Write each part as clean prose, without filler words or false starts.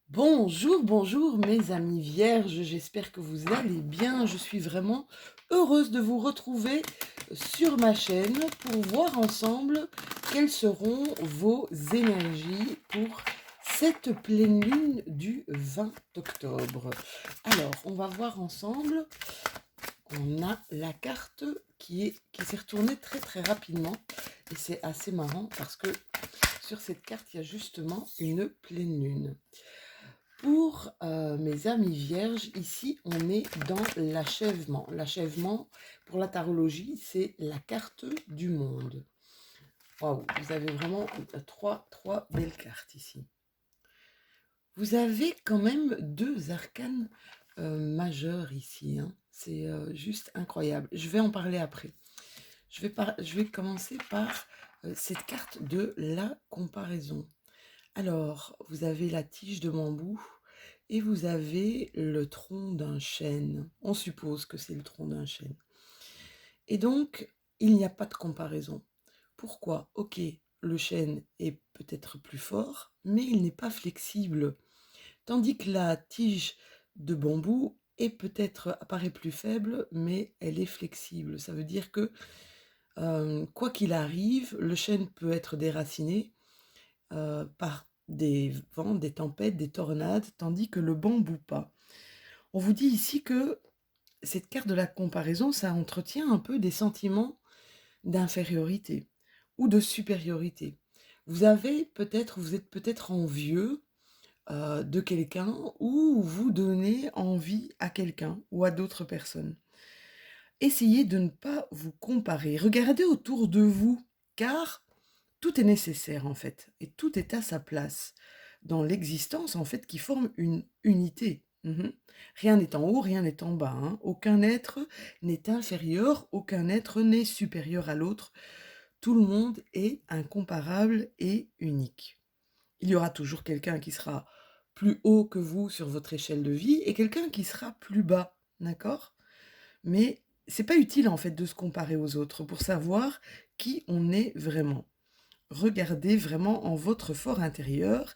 Bonjour, bonjour mes amis vierges, j'espère que vous allez bien. Je suis vraiment heureuse de vous retrouver sur ma chaîne pour voir ensemble quelles seront vos énergies pour cette pleine lune du 20 octobre. Alors, on va voir ensemble. On a la carte qui s'est retournée très très rapidement et c'est assez marrant parce que sur cette carte, il y a justement une pleine lune. Pour mes amis vierges, ici, on est dans l'achèvement. L'achèvement, pour la tarologie, c'est la carte du monde. Waouh, vous avez vraiment trois belles cartes ici. Vous avez quand même deux arcanes majeurs ici, hein. C'est juste incroyable. Je vais en parler après. Je vais commencer par cette carte de la comparaison. Alors, vous avez la tige de bambou et vous avez le tronc d'un chêne. On suppose que c'est le tronc d'un chêne. Et donc, il n'y a pas de comparaison. Pourquoi? Ok, le chêne est peut-être plus fort, mais il n'est pas flexible. Tandis que la tige de bambou est peut-être apparaît plus faible, mais elle est flexible. Ça veut dire que, quoi qu'il arrive, le chêne peut être déraciné par des vents, des tempêtes, des tornades, tandis que le bambou pas. On vous dit ici que cette carte de la comparaison, ça entretient un peu des sentiments d'infériorité ou de supériorité. Vous êtes peut-être envieux de quelqu'un ou vous donnez envie à quelqu'un ou à d'autres personnes. Essayez de ne pas vous comparer. Regardez autour de vous, car tout est nécessaire en fait, et tout est à sa place dans l'existence en fait qui forme une unité. Rien n'est en haut, rien n'est en bas, hein. Aucun être n'est inférieur, aucun être n'est supérieur à l'autre. Tout le monde est incomparable et unique. Il y aura toujours quelqu'un qui sera plus haut que vous sur votre échelle de vie et quelqu'un qui sera plus bas, d'accord? Mais c'est pas utile en fait de se comparer aux autres pour savoir qui on est vraiment. Regardez vraiment en votre fort intérieur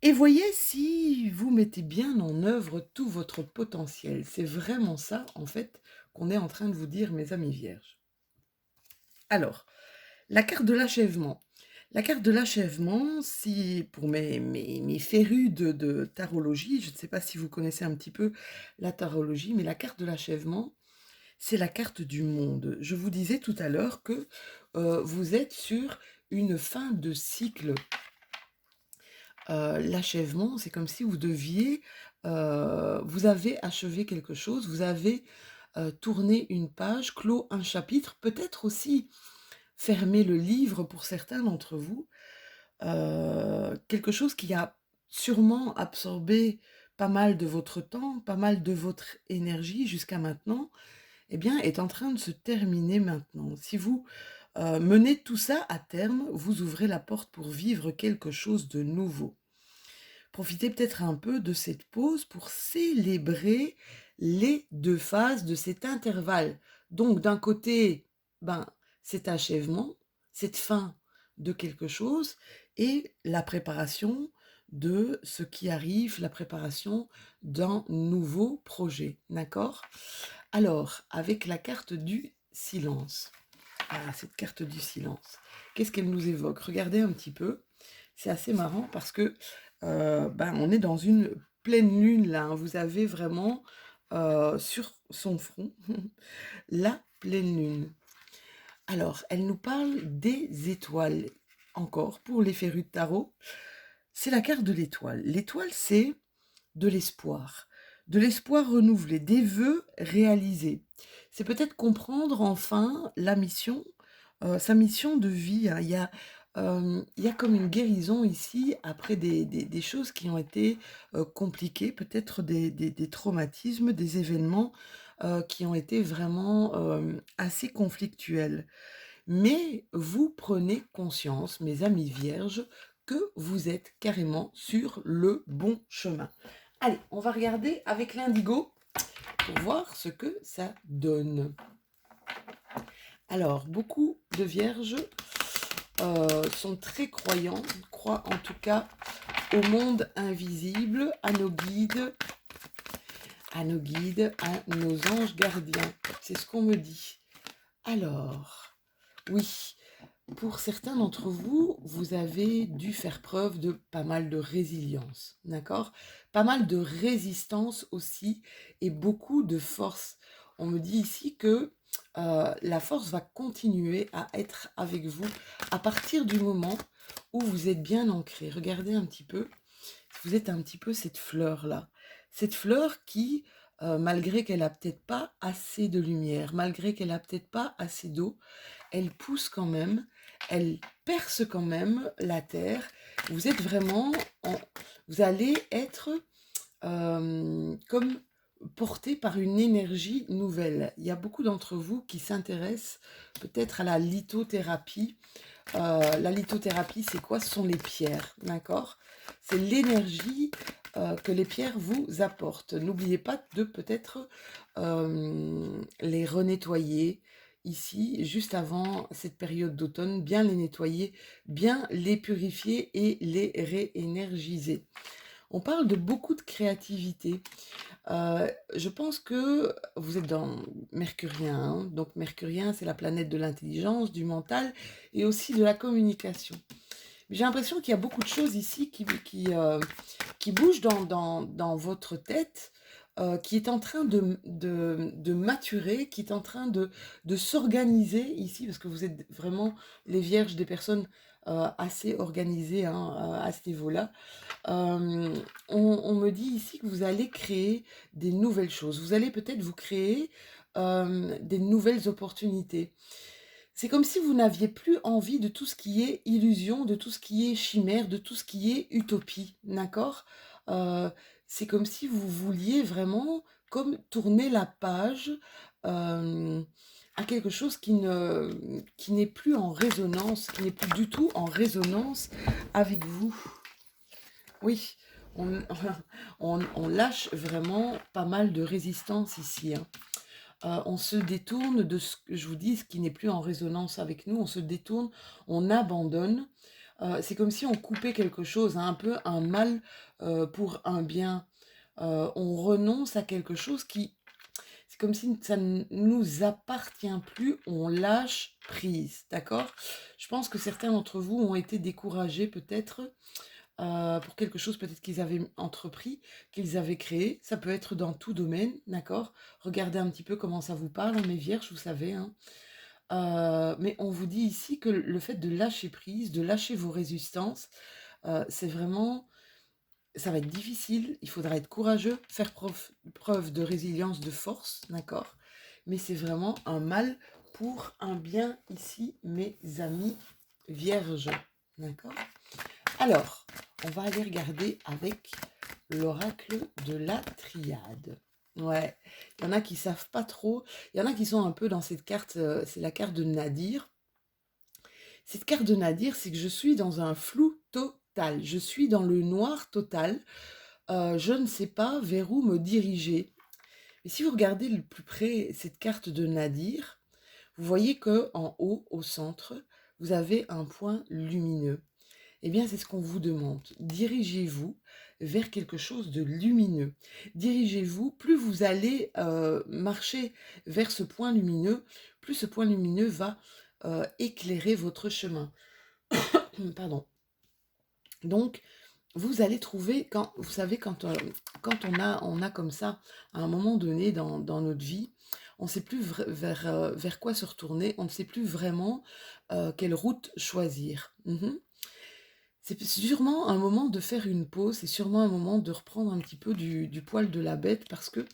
et voyez si vous mettez bien en œuvre tout votre potentiel. C'est vraiment ça, en fait, qu'on est en train de vous dire, mes amis vierges. Alors, la carte de l'achèvement. La carte de l'achèvement, si pour mes férus de tarologie, je ne sais pas si vous connaissez un petit peu la tarologie, mais la carte de l'achèvement, c'est la carte du monde. Je vous disais tout à l'heure que vous êtes sur une fin de cycle. L'achèvement, c'est comme si vous deviez, vous avez achevé quelque chose, vous avez tourné une page, clos un chapitre, peut-être aussi fermé le livre pour certains d'entre vous. Quelque chose qui a sûrement absorbé pas mal de votre temps, pas mal de votre énergie jusqu'à maintenant, eh bien, est en train de se terminer maintenant. Si vous menez tout ça à terme, vous ouvrez la porte pour vivre quelque chose de nouveau. Profitez peut-être un peu de cette pause pour célébrer les deux phases de cet intervalle. Donc, d'un côté, ben, cet achèvement, cette fin de quelque chose et la préparation de ce qui arrive, la préparation d'un nouveau projet. D'accord? Alors, avec la carte du silence. Ah, cette carte du silence. Qu'est-ce qu'elle nous évoque? Regardez un petit peu. C'est assez marrant parce que on est dans une pleine lune là, hein. Vous avez vraiment sur son front la pleine lune. Alors, elle nous parle des étoiles. Encore, pour les férus de tarot, c'est la carte de l'étoile. L'étoile, c'est de l'espoir. De l'espoir renouvelé, des vœux réalisés. C'est peut-être comprendre enfin la mission, sa mission de vie, hein. Il y a comme une guérison ici après des choses qui ont été compliquées, peut-être des traumatismes, des événements qui ont été vraiment assez conflictuels. Mais vous prenez conscience, mes amis vierges, que vous êtes carrément sur le bon chemin. Allez, on va regarder avec l'indigo pour voir ce que ça donne. Alors, beaucoup de vierges sont très croyants, croient en tout cas au monde invisible, à nos guides, à nos anges gardiens. C'est ce qu'on me dit. Alors, oui, pour certains d'entre vous, vous avez dû faire preuve de pas mal de résilience, d'accord? Pas mal de résistance aussi et beaucoup de force. On me dit ici que la force va continuer à être avec vous à partir du moment où vous êtes bien ancré. Regardez un petit peu, vous êtes un petit peu cette fleur-là. Cette fleur qui, malgré qu'elle a peut-être pas assez de lumière, malgré qu'elle a peut-être pas assez d'eau, elle pousse quand même, elle perce quand même la terre. Vous êtes vraiment, vous allez être comme porté par une énergie nouvelle. Il y a beaucoup d'entre vous qui s'intéressent peut-être à la lithothérapie. La lithothérapie, c'est quoi? Ce sont les pierres, d'accord? C'est l'énergie que les pierres vous apportent. N'oubliez pas de peut-être les renettoyer ici, juste avant cette période d'automne, bien les nettoyer, bien les purifier et les réénergiser. On parle de beaucoup de créativité. Je pense que vous êtes dans Mercurien, hein. Donc Mercurien, c'est la planète de l'intelligence, du mental et aussi de la communication. J'ai l'impression qu'il y a beaucoup de choses ici qui bougent dans votre tête, qui est en train de maturer, qui est en train de s'organiser ici, parce que vous êtes vraiment les vierges des personnes assez organisées, hein, à ce niveau-là. On me dit ici que vous allez créer des nouvelles choses. Vous allez peut-être vous créer des nouvelles opportunités. C'est comme si vous n'aviez plus envie de tout ce qui est illusion, de tout ce qui est chimère, de tout ce qui est utopie, d'accord? Euh, c'est comme si vous vouliez vraiment comme tourner la page euh, à quelque chose qui n'est plus en résonance, qui n'est plus du tout en résonance avec vous. Oui, on, on lâche vraiment pas mal de résistance ici, hein. On se détourne de ce que je vous dis, ce qui n'est plus en résonance avec nous, on se détourne, on abandonne. C'est comme si on coupait quelque chose, hein, un peu un mal pour un bien. On renonce à quelque chose qui, c'est comme si ça ne nous appartient plus, on lâche prise, d'accord? Je pense que certains d'entre vous ont été découragés peut-être pour quelque chose peut-être qu'ils avaient entrepris, qu'ils avaient créé. Ça peut être dans tout domaine, d'accord? Regardez un petit peu comment ça vous parle, hein, mes vierges, vous savez, hein. Mais on vous dit ici que le fait de lâcher prise, de lâcher vos résistances, c'est vraiment, ça va être difficile, il faudra être courageux, faire preuve de résilience, de force, d'accord? Mais c'est vraiment un mal pour un bien ici, mes amis vierges, d'accord? Alors, on va aller regarder avec l'oracle de la triade. Ouais, il y en a qui savent pas trop. Il y en a qui sont un peu dans cette carte, c'est la carte de Nadir. Cette carte de Nadir, c'est que je suis dans un flou total. Je suis dans le noir total. Je ne sais pas vers où me diriger. Et si vous regardez le plus près cette carte de Nadir, vous voyez que en haut, au centre, vous avez un point lumineux. Eh bien, c'est ce qu'on vous demande. Dirigez-vous vers quelque chose de lumineux. Dirigez-vous, plus vous allez marcher vers ce point lumineux, plus ce point lumineux va éclairer votre chemin. Pardon. Donc, vous allez trouver, quand, vous savez, quand on a comme ça, à un moment donné dans notre vie, on ne sait plus vers quoi se retourner, on ne sait plus vraiment quelle route choisir. C'est sûrement un moment de faire une pause, c'est sûrement un moment de reprendre un petit peu du poil de la bête parce que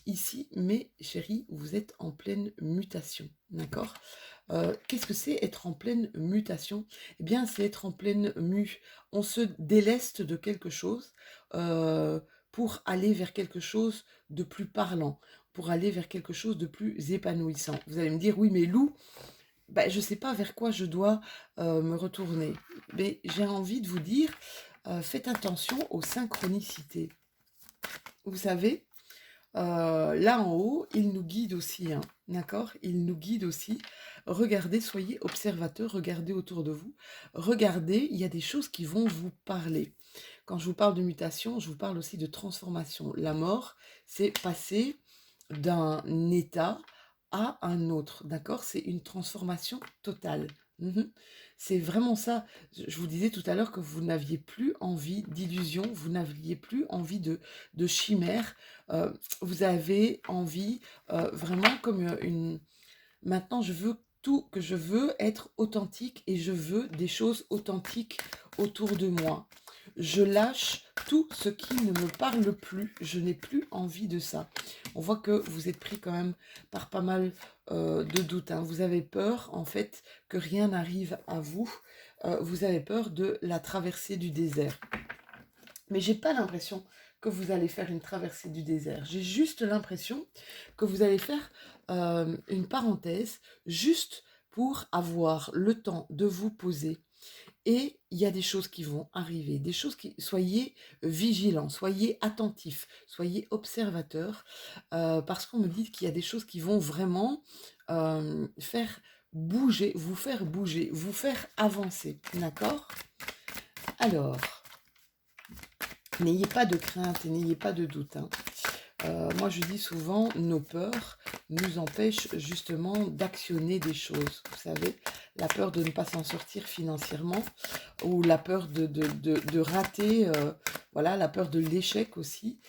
ici, mes chéris, vous êtes en pleine mutation, d'accord? Qu'est-ce que c'est être en pleine mutation? Eh bien, c'est être en pleine mue. On se déleste de quelque chose euh, pour aller vers quelque chose de plus parlant, pour aller vers quelque chose de plus épanouissant. Vous allez me dire, oui, mais Lou, bah, je ne sais pas vers quoi je dois me retourner. Mais j'ai envie de vous dire, faites attention aux synchronicités. Vous savez, là en haut, il nous guide aussi, hein, d'accord? Il nous guide aussi. Regardez, soyez observateurs, regardez autour de vous. Regardez, il y a des choses qui vont vous parler. quand je vous parle de mutation, je vous parle aussi de transformation. La mort, c'est passer d'un état à un autre, d'accord? C'est une transformation totale. Mhm. C'est vraiment ça. Je vous disais tout à l'heure que vous n'aviez plus envie d'illusion, vous n'aviez plus envie de chimère. Euh, Vous avez envie vraiment comme une... Maintenant, je veux tout, que je veux être authentique et je veux des choses authentiques autour de moi. Je lâche tout ce qui ne me parle plus. Je n'ai plus envie de ça. On voit que vous êtes pris quand même par pas mal de doutes, hein. Vous avez peur, en fait, que rien n'arrive à vous. Vous avez peur de la traversée du désert. Mais j'ai pas l'impression que vous allez faire une traversée du désert. J'ai juste l'impression que vous allez faire une parenthèse juste pour avoir le temps de vous poser. Et il y a des choses qui vont arriver, des choses qui... Soyez vigilants, soyez attentifs, soyez observateurs, parce qu'on me dit qu'il y a des choses qui vont vraiment faire bouger, vous faire avancer, d'accord? Alors... N'ayez pas de crainte et n'ayez pas de doute, hein. Moi, je dis souvent, nos peurs nous empêchent justement d'actionner des choses. Vous savez, la peur de ne pas s'en sortir financièrement ou la peur de rater, voilà, la peur de l'échec aussi.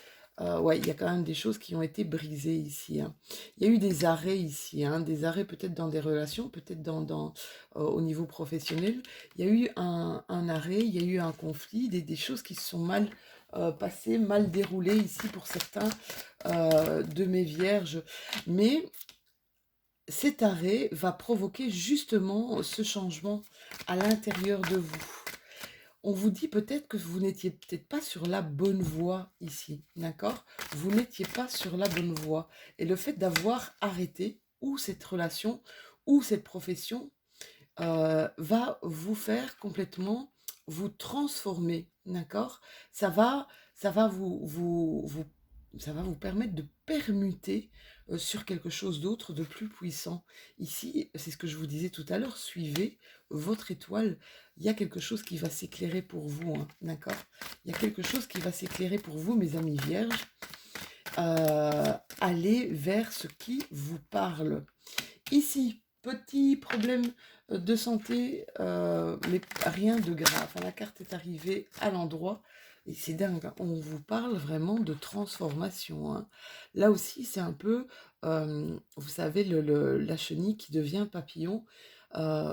Ouais, il y a quand même des choses qui ont été brisées ici, hein. Il y a eu des arrêts ici, hein, des arrêts peut-être dans des relations, peut-être au niveau professionnel. Il y a eu un arrêt, il y a eu un conflit, des choses qui se sont mal passées, mal déroulées ici pour certains de mes vierges. Mais cet arrêt va provoquer justement ce changement à l'intérieur de vous. On vous dit peut-être que vous n'étiez peut-être pas sur la bonne voie ici, d'accord? Vous n'étiez pas sur la bonne voie. Et le fait d'avoir arrêté ou cette relation ou cette profession va vous faire complètement vous transformer, d'accord? Ça va ça va vous permettre de permuter sur quelque chose d'autre de plus puissant. Ici, c'est ce que je vous disais tout à l'heure, suivez votre étoile. Il y a quelque chose qui va s'éclairer pour vous, hein, d'accord? Il y a quelque chose qui va s'éclairer pour vous, mes amis vierges. Allez vers ce qui vous parle. Ici, petit problème de santé, mais rien de grave. La carte est arrivée à l'endroit et c'est dingue, hein. On vous parle vraiment de transformation, hein. Là aussi, c'est un peu, vous savez, la chenille qui devient papillon.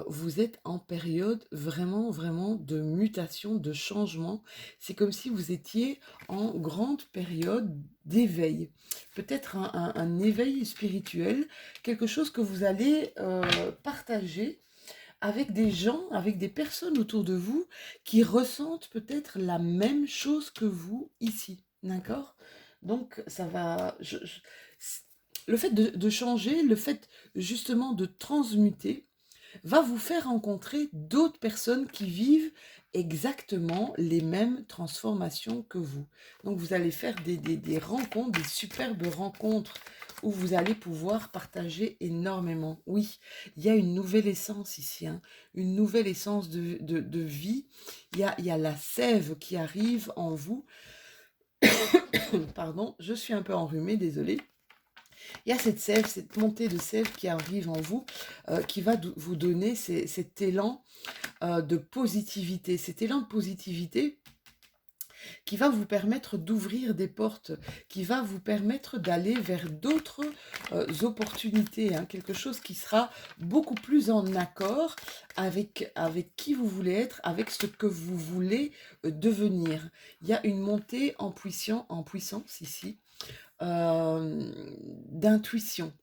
Vous êtes en période vraiment, vraiment de mutation, de changement. C'est comme si vous étiez en grande période d'éveil. Peut-être un éveil spirituel, quelque chose que vous allez partager avec des gens, avec des personnes autour de vous qui ressentent peut-être la même chose que vous ici, d'accord? Donc ça va... le fait de changer, le fait justement de transmuter, va vous faire rencontrer d'autres personnes qui vivent exactement les mêmes transformations que vous. Donc vous allez faire des rencontres, des superbes rencontres où vous allez pouvoir partager énormément. Oui, il y a une nouvelle essence ici, hein, une nouvelle essence de vie. Il y a la sève qui arrive en vous. Pardon, je suis un peu enrhumée, désolée. Il y a cette sève, cette montée de sève qui arrive en vous, qui va vous donner cet élan de positivité. Cet élan de positivité qui va vous permettre d'ouvrir des portes, qui va vous permettre d'aller vers d'autres opportunités, hein, quelque chose qui sera beaucoup plus en accord avec qui vous voulez être, avec ce que vous voulez devenir. Il y a une montée en puissance ici, d'intuition.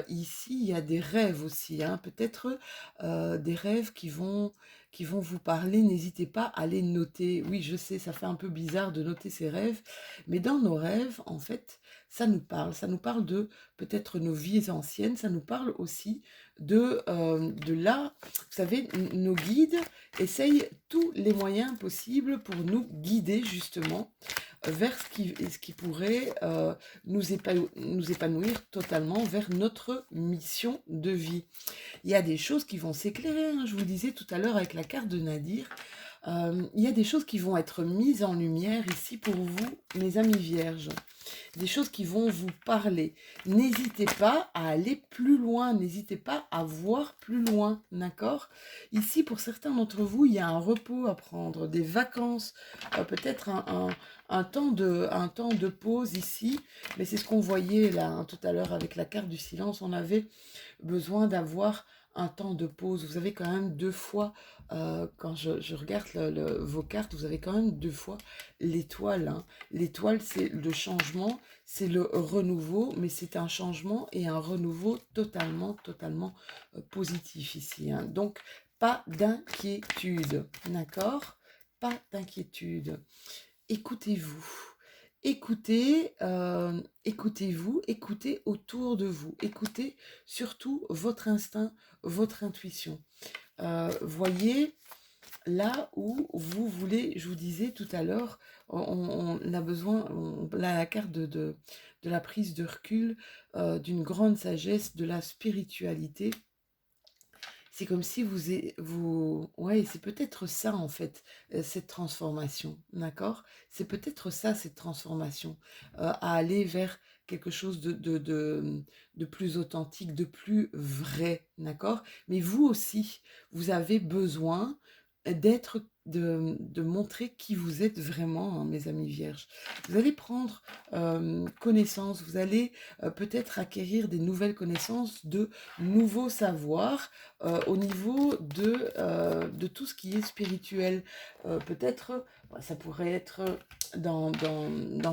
Ici, il y a des rêves aussi, hein, peut-être des rêves qui vont vous parler. N'hésitez pas à les noter. Oui, je sais, ça fait un peu bizarre de noter ces rêves, mais dans nos rêves, en fait, ça nous parle. Ça nous parle de peut-être nos vies anciennes, ça nous parle aussi de là, vous savez, nos guides essayent tous les moyens possibles pour nous guider justement vers ce qui pourrait nous épanouir totalement vers notre mission de vie. Il y a des choses qui vont s'éclairer, hein. Je vous le disais tout à l'heure avec la carte de Nadir, Il y a des choses qui vont être mises en lumière ici pour vous, mes amis vierges. Des choses qui vont vous parler. N'hésitez pas à aller plus loin, n'hésitez pas à voir plus loin, d'accord? Ici, pour certains d'entre vous, il y a un repos à prendre, des vacances, peut-être un temps de pause ici, mais c'est ce qu'on voyait là tout à l'heure avec la carte du silence, on avait besoin d'avoir un temps de pause. Vous avez quand même deux fois, quand je regarde vos cartes, vous avez quand même deux fois l'étoile, hein. L'étoile, c'est le changement, c'est le renouveau, mais c'est un changement et un renouveau totalement positif ici, hein. Donc, pas d'inquiétude, d'accord? Pas d'inquiétude. Écoutez-vous. Écoutez-vous, écoutez autour de vous, écoutez surtout votre instinct, votre intuition. Voyez là où vous voulez, je vous disais tout à l'heure, on a besoin, on a la carte de la prise de recul, d'une grande sagesse, de la spiritualité. C'est comme si ouais, c'est peut-être ça en fait, cette transformation, d'accord? C'est peut-être ça, cette transformation, à aller vers quelque chose de plus authentique, de plus vrai, d'accord? Mais vous aussi, vous avez besoin de montrer qui vous êtes vraiment, hein, mes amis vierges. Vous allez prendre connaissance, vous allez peut-être acquérir des nouvelles connaissances, de nouveaux savoirs, au niveau de tout ce qui est spirituel. Peut-être, ça pourrait être dans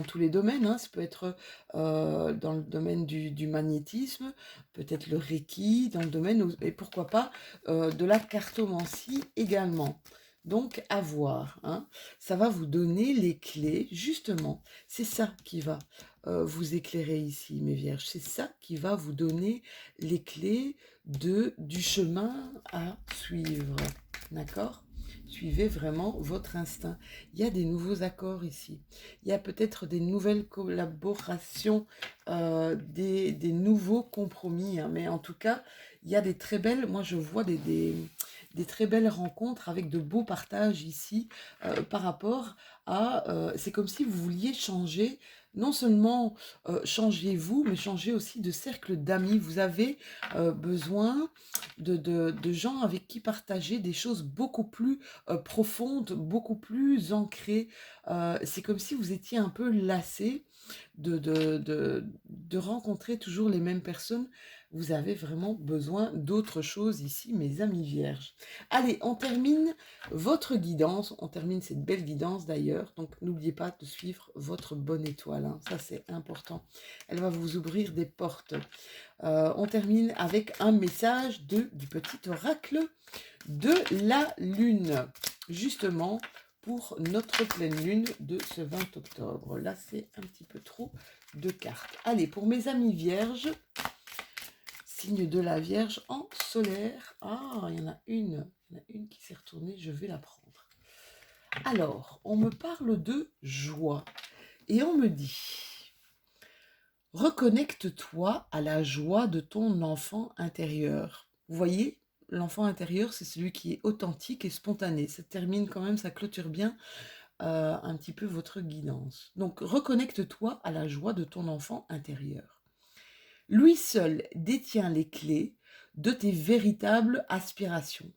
tous les domaines, hein. Ça peut être dans le domaine du magnétisme, peut-être le Reiki, dans le domaine, et pourquoi pas, de la cartomancie également. Donc, à voir, hein. Ça va vous donner les clés, justement. C'est ça qui va vous éclairer ici, mes vierges. C'est ça qui va vous donner les clés du chemin à suivre. D'accord? Suivez vraiment votre instinct. Il y a des nouveaux accords ici. Il y a peut-être des nouvelles collaborations, des nouveaux compromis, hein. Mais en tout cas, il y a des très belles, moi je vois des très belles rencontres avec de beaux partages ici, par rapport à, c'est comme si vous vouliez changer, non seulement changer vous, mais changer aussi de cercle d'amis. Vous avez besoin de gens avec qui partager des choses beaucoup plus profondes, beaucoup plus ancrées. C'est comme si vous étiez un peu lassé de rencontrer toujours les mêmes personnes. Vous avez vraiment besoin d'autre chose ici, mes amis vierges. Allez, on termine votre guidance, on termine cette belle guidance d'ailleurs, donc n'oubliez pas de suivre votre bonne étoile, hein. Ça c'est important. Elle va vous ouvrir des portes. On termine avec un message du petit oracle de la lune, justement pour notre pleine lune de ce 20 octobre. Là, c'est un petit peu trop de cartes. Allez, pour mes amis vierges, signe de la Vierge en solaire. Ah, il y en a une qui s'est retournée, je vais la prendre. Alors, on me parle de joie et on me dit: reconnecte-toi à la joie de ton enfant intérieur. Vous voyez, l'enfant intérieur, c'est celui qui est authentique et spontané. Ça termine quand même, ça clôture bien un petit peu votre guidance. Donc, reconnecte-toi à la joie de ton enfant intérieur. Lui seul détient les clés de tes véritables aspirations,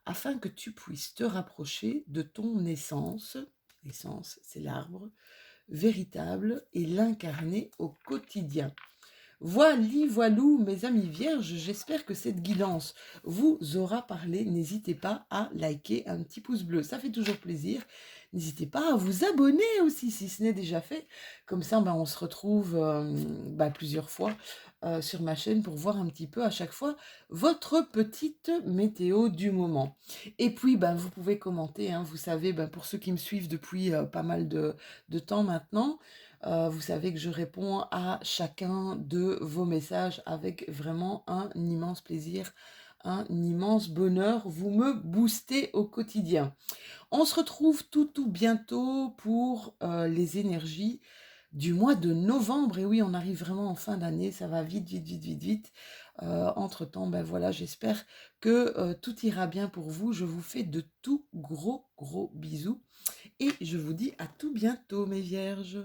afin que tu puisses te rapprocher de ton essence. L'essence, c'est l'arbre véritable, et l'incarner au quotidien. Voilou, mes amis vierges, j'espère que cette guidance vous aura parlé. N'hésitez pas à liker, un petit pouce bleu, ça fait toujours plaisir. N'hésitez pas à vous abonner aussi si ce n'est déjà fait. Comme ça, on se retrouve plusieurs fois sur ma chaîne pour voir un petit peu à chaque fois votre petite météo du moment. Et puis, vous pouvez commenter, hein. Vous savez, pour ceux qui me suivent depuis pas mal de temps maintenant, vous savez que je réponds à chacun de vos messages avec vraiment un immense plaisir, un immense bonheur. Vous me boostez au quotidien. On se retrouve tout bientôt pour les énergies du mois de novembre. Et oui, on arrive vraiment en fin d'année, ça va vite. Entre-temps, ben voilà, j'espère que tout ira bien pour vous. Je vous fais de tout gros, gros bisous et je vous dis à tout bientôt, mes vierges.